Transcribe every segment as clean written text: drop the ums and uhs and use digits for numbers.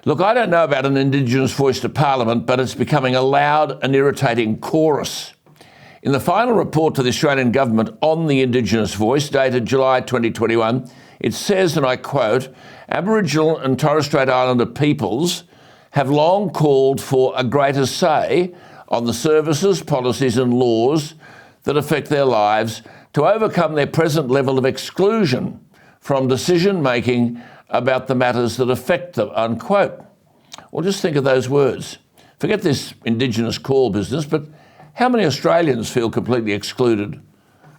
Look, I don't know about an Indigenous voice to Parliament, but it's becoming a loud and irritating chorus. In the final report to the Australian Government on the Indigenous Voice, dated July 2021, it says, and I quote, Aboriginal and Torres Strait Islander peoples have long called for a greater say on the services, policies and laws that affect their lives to overcome their present level of exclusion from decision-making about the matters that affect them, unquote. Well, just think of those words. Forget this Indigenous call business, but how many Australians feel completely excluded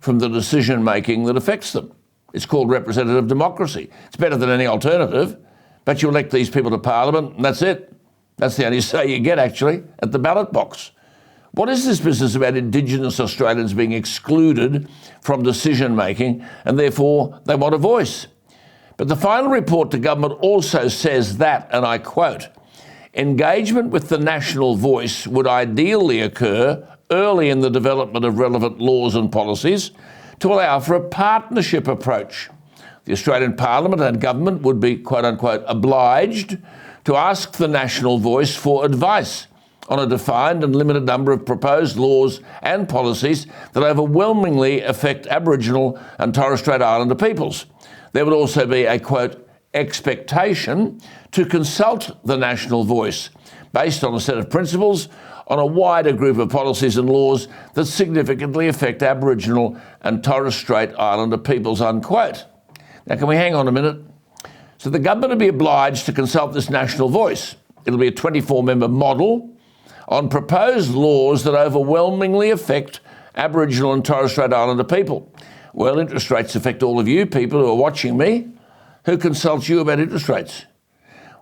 from the decision-making that affects them? It's called representative democracy. It's better than any alternative, but you elect these people to Parliament and that's it. That's the only say you get, actually, at the ballot box. What is this business about Indigenous Australians being excluded from decision-making and therefore they want a voice? But the final report to government also says that, and I quote, engagement with the national voice would ideally occur early in the development of relevant laws and policies to allow for a partnership approach. The Australian Parliament and government would be, quote unquote, obliged to ask the national voice for advice on a defined and limited number of proposed laws and policies that overwhelmingly affect Aboriginal and Torres Strait Islander peoples. There would also be a, quote, expectation to consult the national voice based on a set of principles on a wider group of policies and laws that significantly affect Aboriginal and Torres Strait Islander peoples, unquote. Now, can we hang on a minute? So the government will be obliged to consult this national voice. It'll be a 24-member model on proposed laws that overwhelmingly affect Aboriginal and Torres Strait Islander people. Well, interest rates affect all of you people who are watching me. Who consults you about interest rates?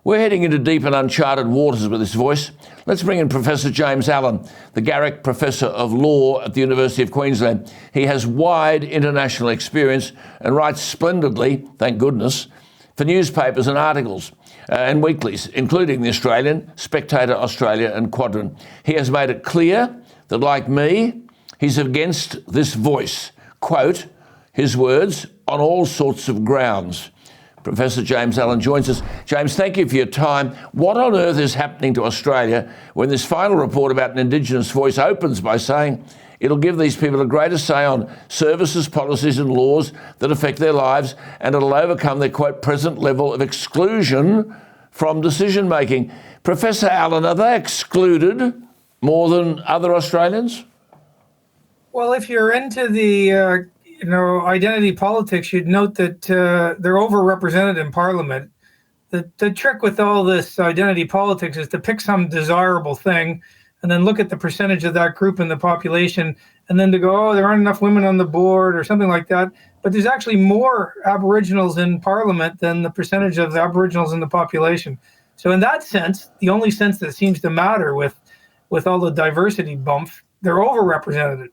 We're heading into deep and uncharted waters with this voice. Let's bring in Professor James Allan, the Garrick Professor of Law at the University of Queensland. He has wide international experience and writes splendidly, thank goodness, for newspapers and articles and weeklies, including The Australian, Spectator Australia and Quadrant. He has made it clear that, like me, he's against this voice, quote, his words, on all sorts of grounds. Professor James Allan joins us. James, thank you for your time. What on earth is happening to Australia when this final report about an Indigenous voice opens by saying it'll give these people a greater say on services, policies and laws that affect their lives, and it'll overcome their, quote, present level of exclusion from decision-making? Professor Allan, are they excluded more than other Australians? Well, if you're into the identity politics, you'd note that they're overrepresented in Parliament. The trick with all this identity politics is to pick some desirable thing and then look at the percentage of that group in the population and then to go, oh, there aren't enough women on the board or something like that. But there's actually more Aboriginals in Parliament than the percentage of the Aboriginals in the population. So in that sense, the only sense that seems to matter with all the diversity bump, they're overrepresented.